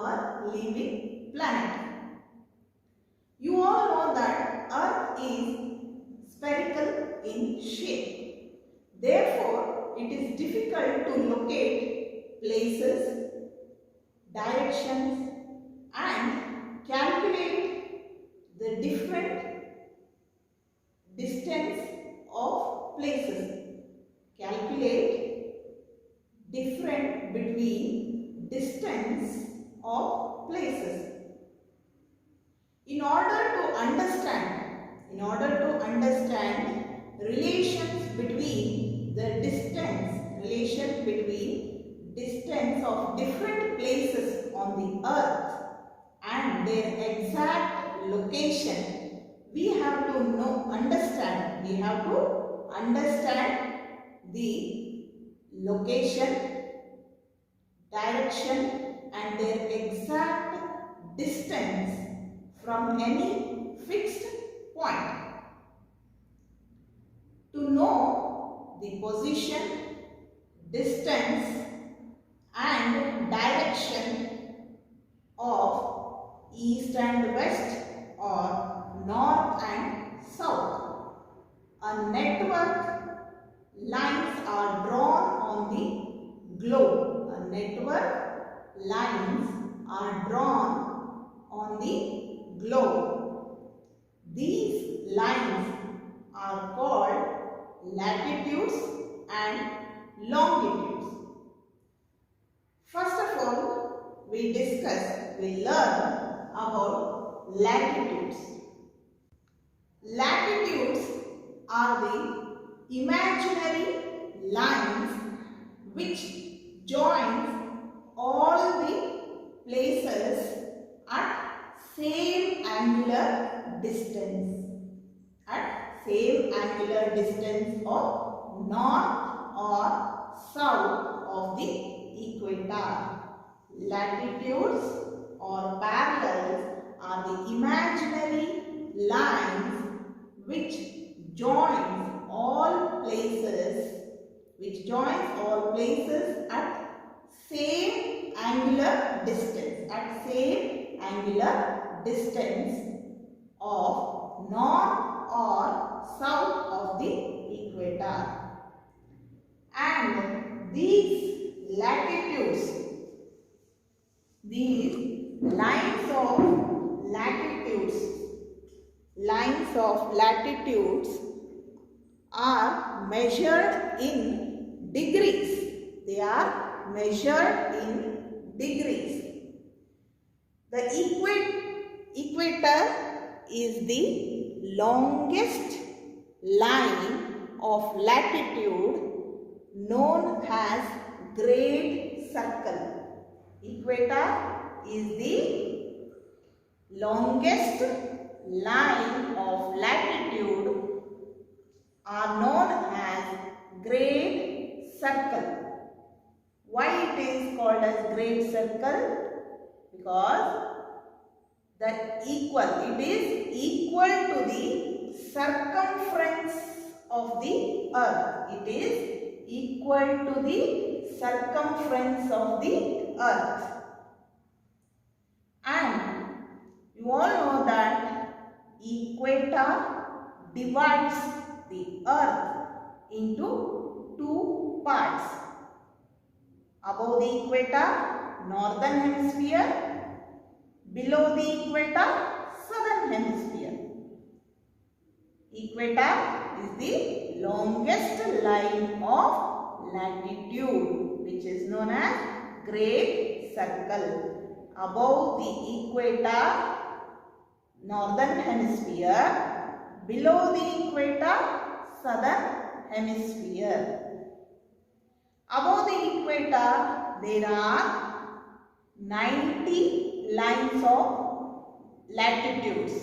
our living planet. You all know that Earth is spherical in shape. Therefore, it is difficult to locate places, directions and calculate the different distance of places. Calculate different between distance of places. In order to understand relations between distance of different places on the earth and their exact location, we have to understand the location, direction and their exact distance from any fixed point. To know the position, distance and direction of east and west or north and south, a network lines are drawn on the globe. These lines are called latitudes and longitudes. First of all, we learn about latitudes. Latitudes are the imaginary lines which joins all the places at same angular distance. Of north or south of the equator. Latitudes or parallels are the imaginary lines which joins all places at same angular distance of north or south of the equator. And these lines of latitudes are measured in degrees. They are measured in degrees. The equator is the longest line of latitude known as great circle. Equator is the longest line of latitude are known as great circle. Why it is called as great circle? Because it is equal to the circumference of the earth. It is equal to the circumference of the earth. And you all know that equator divides the earth into two parts. Above the equator, northern hemisphere. Below the equator, southern hemisphere. Equator is the longest line of latitude, which is known as great circle. Above the equator, northern hemisphere. Below the equator, southern hemisphere. Above the equator, there are 90 lines of latitudes.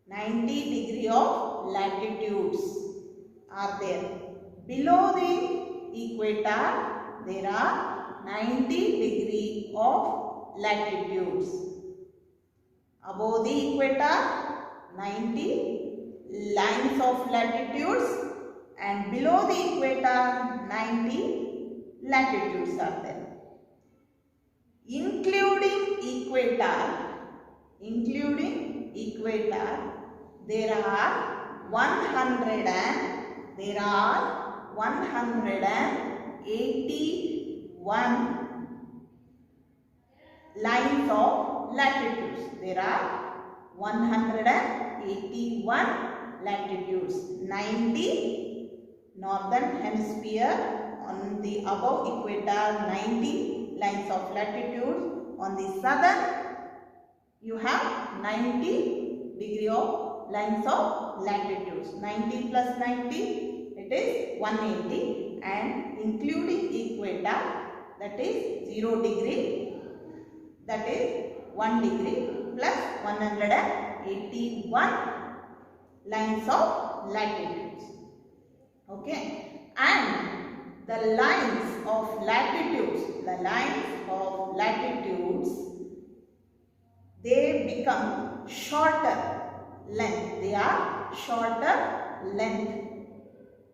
90 degree of latitudes are there. Below the equator, there are 90 degree of latitudes. Above the equator, 90 lines of latitudes, and below the equator, 90 latitudes are there. including equator, there are 181 lines of latitudes. There are 181 latitudes. 90 northern hemisphere on the above equator, 90 lines of latitude. On the southern you have 90 degree of lines of latitudes. 90 plus 90, it is 180, and including equator, that is 0 degree, that is 1 degree plus 181 lines of latitudes. Okay, and the lines of latitudes, they become shorter length. They are shorter length.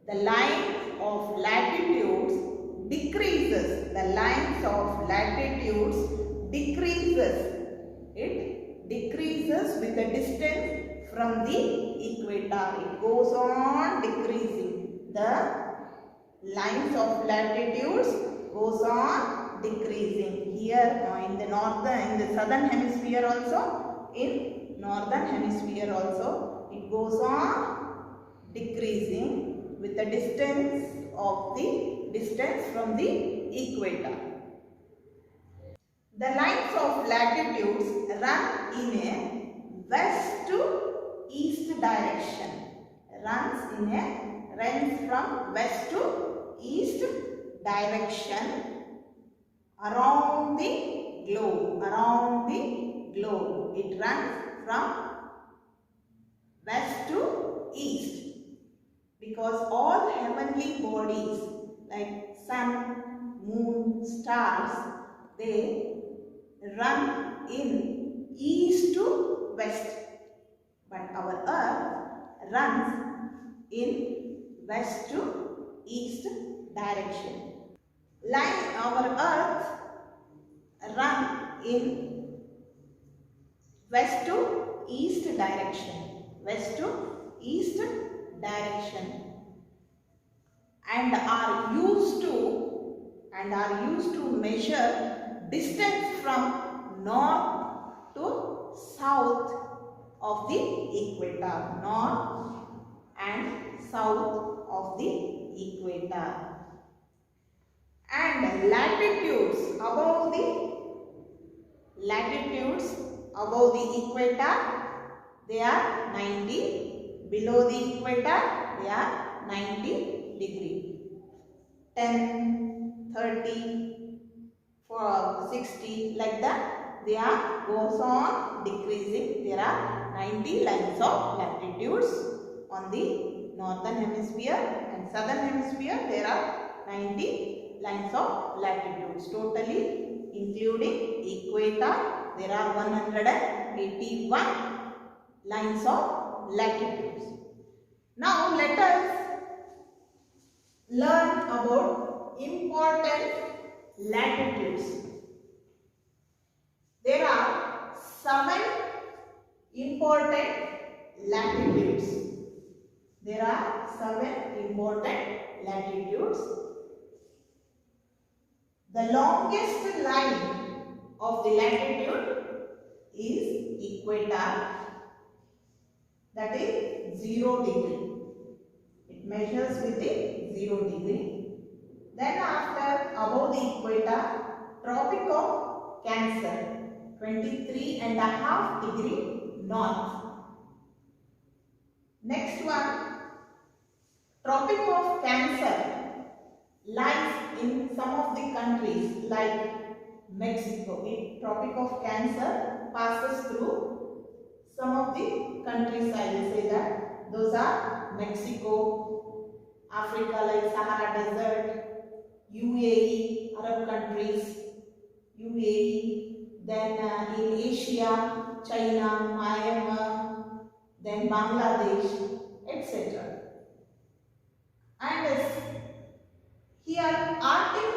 The line of latitudes decreases. The lines of latitudes decreases. It decreases with the distance from the equator. It goes on decreasing. The lines of latitudes goes on decreasing. Here in the southern hemisphere also, in northern hemisphere also, it goes on decreasing with the distance from the equator. The lines of latitudes run in a west to east direction. Runs from west to east direction around the globe. It runs from west to east, because all heavenly bodies like sun, moon, stars, they run in east to west, but our earth runs in west to east direction. Our earth run in west to east direction, and are used to measure distance from north to south of the equator. North and south of the equator. And latitudes above the equator, they are 90. Below the equator, they are 90 degree. 10, 30, 60, like that. They are goes on decreasing. There are 90 lines of latitudes on the northern hemisphere, and southern hemisphere there are 90 lines of latitudes. Totally, including equator, there are 181 lines of latitudes. Now let us learn about important latitudes. There are 7 important latitudes. The longest line of the latitude is equator, that is 0 degree. It measures with the 0 degree. Then after, above the equator, Tropic of Cancer, 23.5 degree north. Next one, Tropic of Cancer lies in some of the countries like Mexico. Tropic of Cancer passes through some of the countries, I will say that. Those are Mexico, Africa like Sahara Desert, UAE, Arab countries, then in Asia, China, Myanmar, then Bangladesh, etc. And here Arctic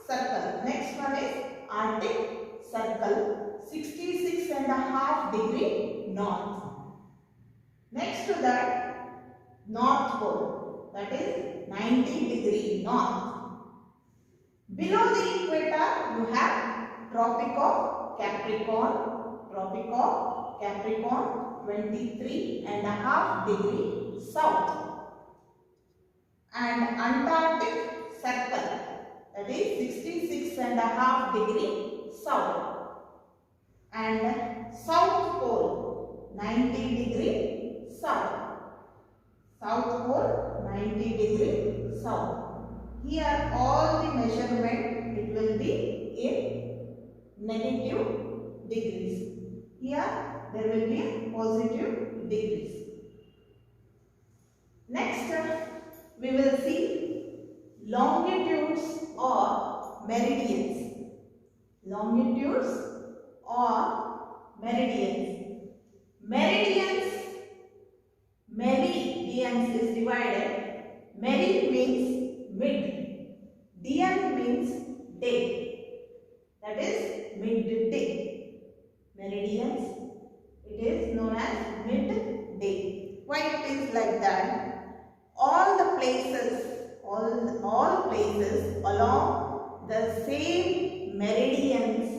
Circle. Next one is Arctic circle 66.5 degree north. Next to that, North Pole, that is 90 degree north. Below the equator, you have Tropic of Capricorn, 23.5 degree south. And Antarctic Circle, that is 66.5 degree south. And South Pole, 90 degree south. South Pole, 90 degree south. Here all the measurement, it will be in negative degrees. Here there will be positive degrees. Next, we will see longitudes or meridians. Longitudes or meridians. Meridians is divided. Meri means mid. Dian means day. That is midday. Meridians, it is known as midday. Why it is like that? All the places, all places along the same meridians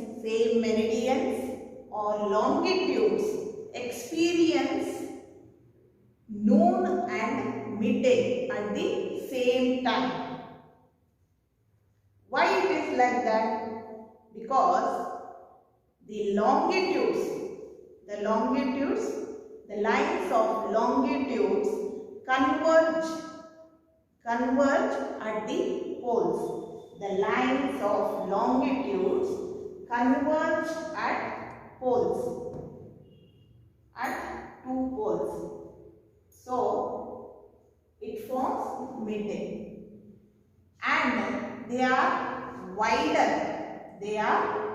or longitudes experience noon and midday at the same time. Why it is like that? Because the longitudes, the lines of longitudes converge at the poles. The lines of longitudes converge at poles, at two poles. So, it forms midday. And they are wider. They are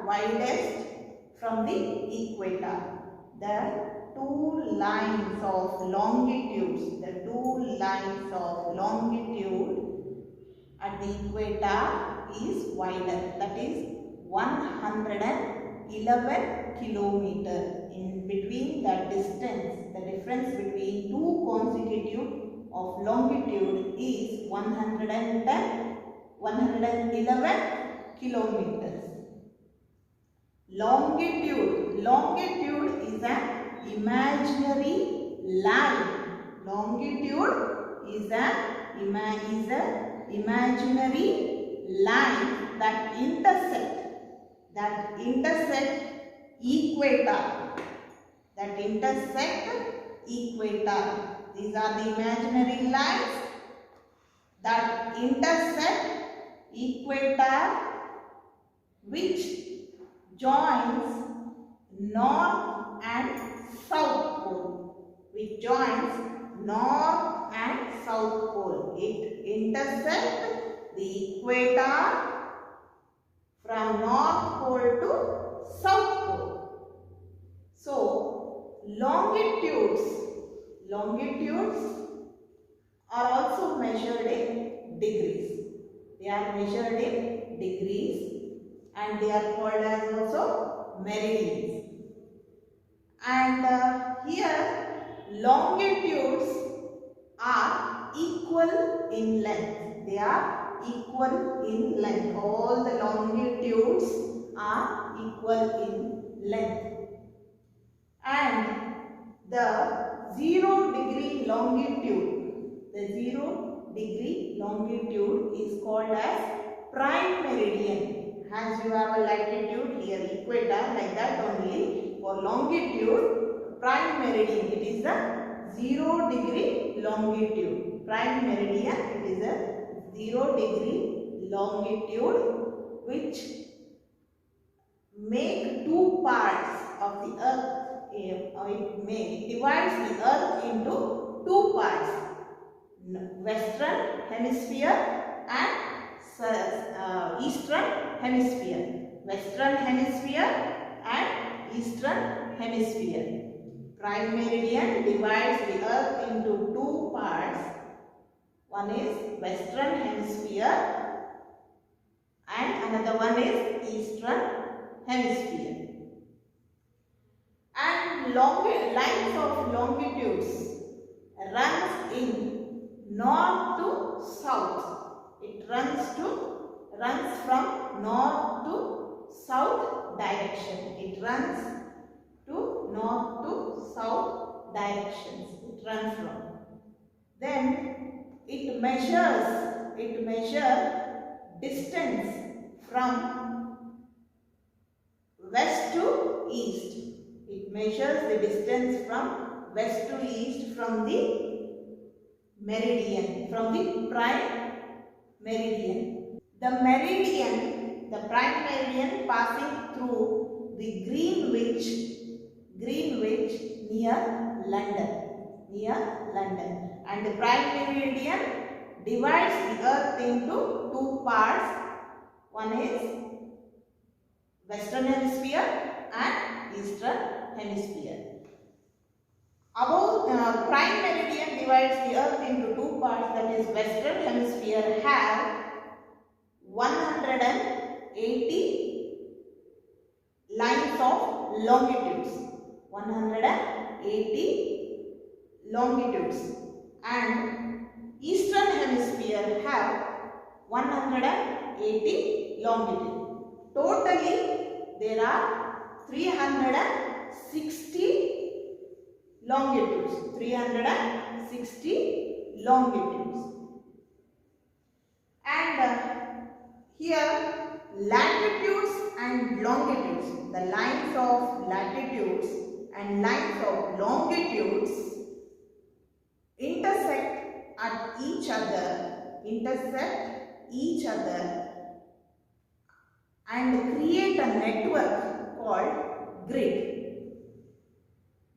widest from the equator. The two lines of longitudes, at the equator is wider. That is 111 kilometers. In between that distance, the difference between two consecutive of longitude is 111 kilometers. Longitude is an imaginary line. Longitude is an imaginary line that intersect equator. These are the imaginary lines that intersect equator, which joins North and South Pole. It intersects the equator from North Pole to South Pole. So, longitudes are also measured in degrees. They are measured in degrees and they are called as also meridians. And here longitudes are equal in length. They are equal in length. All the longitudes are equal in length. And the 0 degree longitude is called as prime meridian. As you have a latitude here, equator, like that only. For longitude, prime meridian, it is a 0 degree longitude. Prime meridian, it is a 0 degree longitude which make two parts of the earth. It divides the earth into two parts, western hemisphere and eastern hemisphere. Western hemisphere and eastern hemisphere. Prime meridian divides the earth into two parts. One is western hemisphere another one is eastern hemisphere. And lines of longitudes runs in north to south. It runs from north to south direction. It runs to north to south directions. It runs from. Then it measures distance from west to east. It measures the distance from west to east from the meridian, from the prime meridian. The prime meridian passing through the Greenwich near London. And the prime meridian divides the earth into two parts. One is western hemisphere and eastern hemisphere. Prime meridian divides the earth into two parts, that is western hemisphere have 180 lines of longitudes. 180 longitudes. And eastern hemisphere have 180 longitude. Totally there are 360 longitudes. 360 longitudes. And here latitudes and longitudes, the lines of latitudes and lines of longitudes intersect each other and create a network called grid.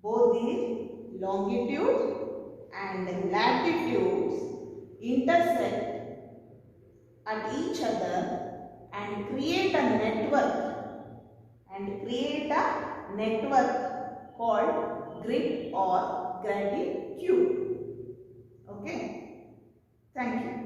Both the longitude and latitudes intersect at each other and create a network called grid or gratitude. Okay, thank you.